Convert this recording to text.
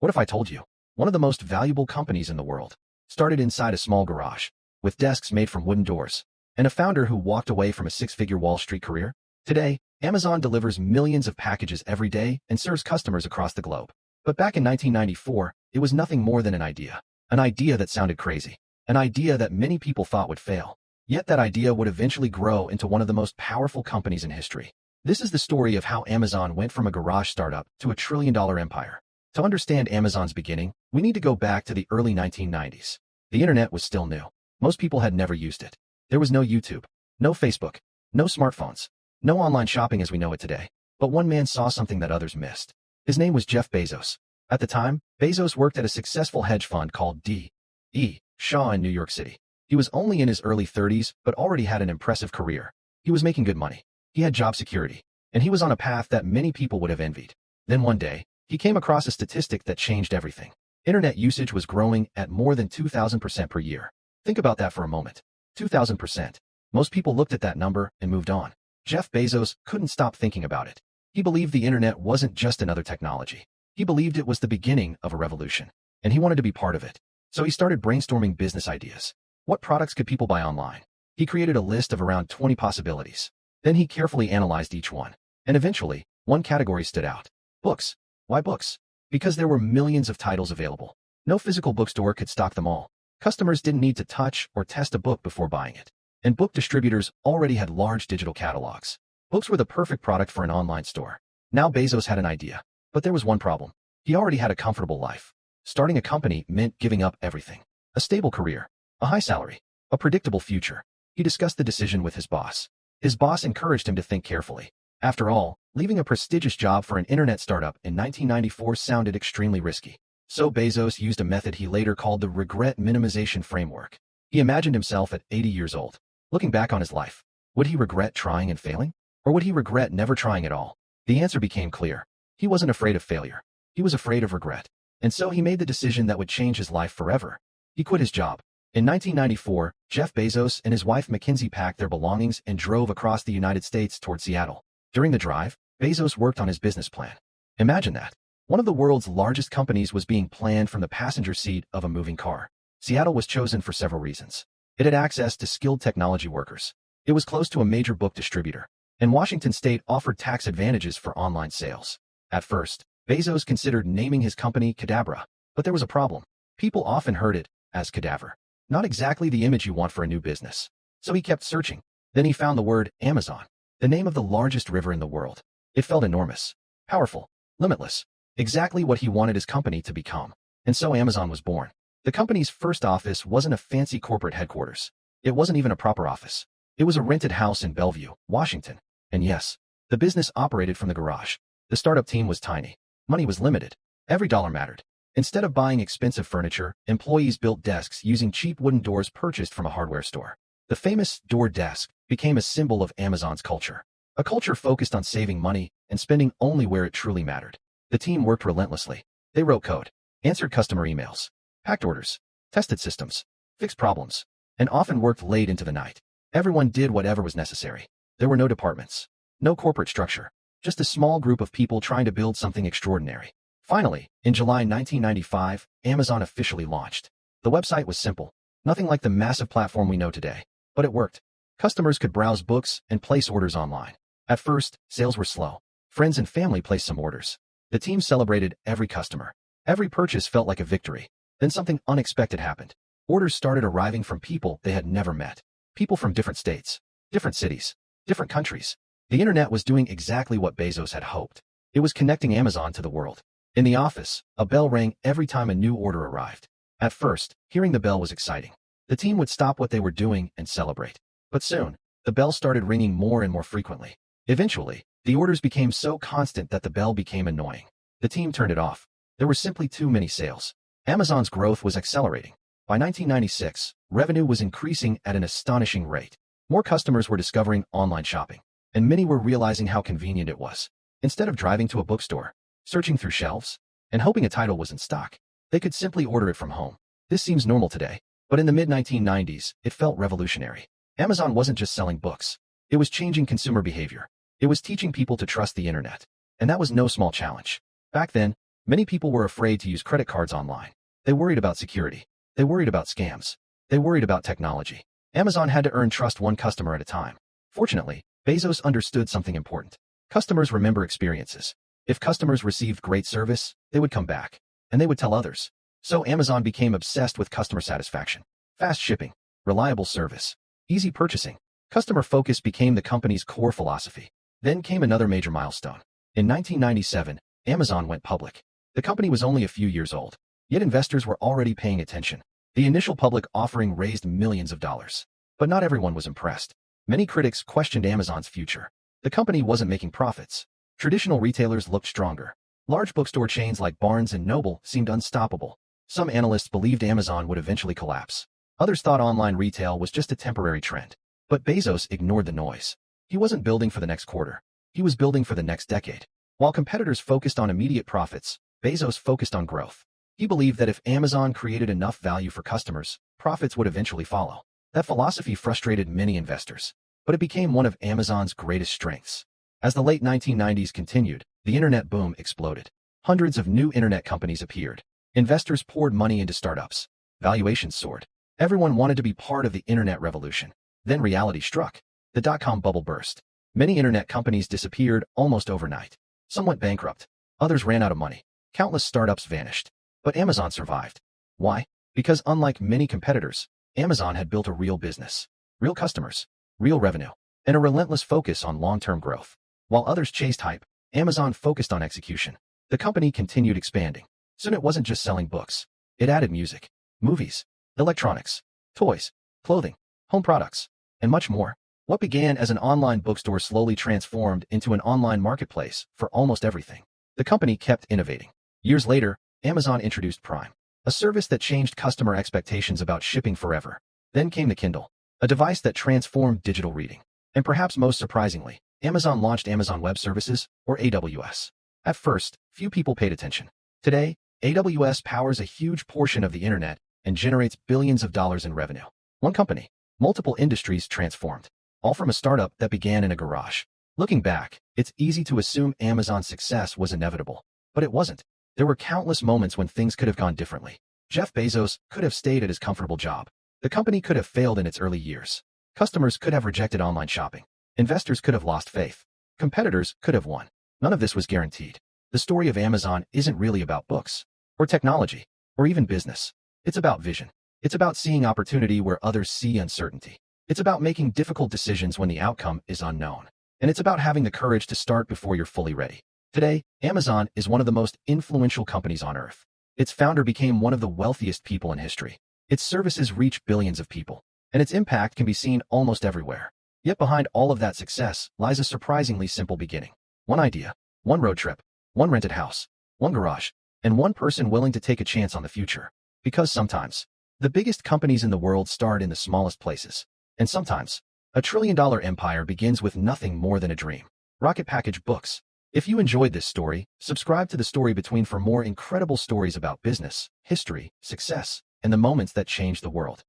What if I told you? One of the most valuable companies in the world started inside a small garage, with desks made from wooden doors, and a founder who walked away from a six-figure Wall Street career. Today, Amazon delivers millions of packages every day and serves customers across the globe. But back in 1994, it was nothing more than an idea that sounded crazy, an idea that many people thought would fail. Yet that idea would eventually grow into one of the most powerful companies in history. This is the story of how Amazon went from a garage startup to a trillion-dollar empire. To understand Amazon's beginning, we need to go back to the early 1990s. The internet was still new. Most people had never used it. There was no YouTube, no Facebook, no smartphones, no online shopping as we know it today. But one man saw something that others missed. His name was Jeff Bezos. At the time, Bezos worked at a successful hedge fund called D.E. Shaw in New York City. He was only in his early 30s, but already had an impressive career. He was making good money. He had job security, and he was on a path that many people would have envied. Then one day, he came across a statistic that changed everything. Internet usage was growing at more than 2,000% per year. Think about that for a moment. 2,000%. Most people looked at that number and moved on. Jeff Bezos couldn't stop thinking about it. He believed the internet wasn't just another technology. He believed it was the beginning of a revolution, and he wanted to be part of it. So he started brainstorming business ideas. What products could people buy online? He created a list of around 20 possibilities. Then he carefully analyzed each one. And eventually, one category stood out. Books. Why books? Because there were millions of titles available. No physical bookstore could stock them all. Customers didn't need to touch or test a book before buying it. And book distributors already had large digital catalogs. Books were the perfect product for an online store. Now Bezos had an idea. But there was one problem. He already had a comfortable life. Starting a company meant giving up everything. A stable career, a high salary, a predictable future. He discussed the decision with his boss. His boss encouraged him to think carefully. After all, leaving a prestigious job for an internet startup in 1994 sounded extremely risky. So Bezos used a method he later called the regret minimization framework. He imagined himself at 80 years old. Looking back on his life, would he regret trying and failing? Or would he regret never trying at all? The answer became clear. He wasn't afraid of failure. He was afraid of regret. And so he made the decision that would change his life forever. He quit his job. In 1994, Jeff Bezos and his wife Mackenzie packed their belongings and drove across the United States toward Seattle. During the drive, Bezos worked on his business plan. Imagine that. One of the world's largest companies was being planned from the passenger seat of a moving car. Seattle was chosen for several reasons. It had access to skilled technology workers. It was close to a major book distributor. And Washington State offered tax advantages for online sales. At first, Bezos considered naming his company Cadabra, but there was a problem. People often heard it as cadaver. Not exactly the image you want for a new business. So he kept searching. Then he found the word Amazon, the name of the largest river in the world. It felt enormous, powerful, limitless, exactly what he wanted his company to become. And so Amazon was born. The company's first office wasn't a fancy corporate headquarters. It wasn't even a proper office. It was a rented house in Bellevue, Washington. And yes, the business operated from the garage. The startup team was tiny. Money was limited. Every dollar mattered. Instead of buying expensive furniture, employees built desks using cheap wooden doors purchased from a hardware store. The famous door desk became a symbol of Amazon's culture. A culture focused on saving money and spending only where it truly mattered. The team worked relentlessly. They wrote code, answered customer emails, packed orders, tested systems, fixed problems, and often worked late into the night. Everyone did whatever was necessary. There were no departments, no corporate structure, just a small group of people trying to build something extraordinary. Finally, in July 1995, Amazon officially launched. The website was simple, nothing like the massive platform we know today, but it worked. Customers could browse books and place orders online. At first, sales were slow. Friends and family placed some orders. The team celebrated every customer. Every purchase felt like a victory. Then something unexpected happened. Orders started arriving from people they had never met. People from different states, different cities, different countries. The internet was doing exactly what Bezos had hoped. It was connecting Amazon to the world. In the office, a bell rang every time a new order arrived. At first, hearing the bell was exciting. The team would stop what they were doing and celebrate. But soon, the bell started ringing more and more frequently. Eventually, the orders became so constant that the bell became annoying. The team turned it off. There were simply too many sales. Amazon's growth was accelerating. By 1996, revenue was increasing at an astonishing rate. More customers were discovering online shopping, and many were realizing how convenient it was. Instead of driving to a bookstore, searching through shelves, and hoping a title was in stock, they could simply order it from home. This seems normal today, but in the mid-1990s, it felt revolutionary. Amazon wasn't just selling books. It was changing consumer behavior. It was teaching people to trust the internet. And that was no small challenge. Back then, Many people were afraid to use credit cards online. They worried about security. They worried about scams. They worried about technology. Amazon had to earn trust one customer at a time. Fortunately, Bezos understood something important. Customers remember experiences. If customers received great service, they would come back, and they would tell others. So Amazon became obsessed with customer satisfaction. Fast shipping, reliable service, easy purchasing. Customer focus became the company's core philosophy. Then came another major milestone. In 1997, Amazon went public. The company was only a few years old, yet investors were already paying attention. The initial public offering raised millions of dollars. But not everyone was impressed. Many critics questioned Amazon's future. The company wasn't making profits. Traditional retailers looked stronger. Large bookstore chains like Barnes and Noble seemed unstoppable. Some analysts believed Amazon would eventually collapse. Others thought online retail was just a temporary trend. But Bezos ignored the noise. He wasn't building for the next quarter. He was building for the next decade. While competitors focused on immediate profits, Bezos focused on growth. He believed that if Amazon created enough value for customers, profits would eventually follow. That philosophy frustrated many investors, but it became one of Amazon's greatest strengths. As the late 1990s continued, the internet boom exploded. Hundreds of new internet companies appeared. Investors poured money into startups. Valuations soared. Everyone wanted to be part of the internet revolution. Then reality struck. The dot-com bubble burst. Many internet companies disappeared almost overnight. Some went bankrupt. Others ran out of money. Countless startups vanished. But Amazon survived. Why? Because unlike many competitors, Amazon had built a real business, real customers, real revenue, and a relentless focus on long-term growth. While others chased hype, Amazon focused on execution. The company continued expanding. Soon it wasn't just selling books. It added music, movies, electronics, toys, clothing, home products, and much more. What began as an online bookstore slowly transformed into an online marketplace for almost everything. The company kept innovating. Years later, Amazon introduced Prime, a service that changed customer expectations about shipping forever. Then came the Kindle, a device that transformed digital reading. And perhaps most surprisingly, Amazon launched Amazon Web Services, or AWS. At first, few people paid attention. Today, AWS powers a huge portion of the internet and generates billions of dollars in revenue. One company, multiple industries transformed, all from a startup that began in a garage. Looking back, it's easy to assume Amazon's success was inevitable, but it wasn't. There were countless moments when things could have gone differently. Jeff Bezos could have stayed at his comfortable job. The company could have failed in its early years. Customers could have rejected online shopping. Investors could have lost faith. Competitors could have won. None of this was guaranteed. The story of Amazon isn't really about books, or technology, or even business. It's about vision. It's about seeing opportunity where others see uncertainty. It's about making difficult decisions when the outcome is unknown. And it's about having the courage to start before you're fully ready. Today, Amazon is one of the most influential companies on earth. Its founder became one of the wealthiest people in history. Its services reach billions of people, and its impact can be seen almost everywhere. Yet behind all of that success lies a surprisingly simple beginning. One idea, one road trip, one rented house, one garage, and one person willing to take a chance on the future. Because sometimes, the biggest companies in the world start in the smallest places. And sometimes, a trillion-dollar empire begins with nothing more than a dream. Rocket Package Books. If you enjoyed this story, subscribe to The Story Between for more incredible stories about business, history, success, and the moments that changed the world.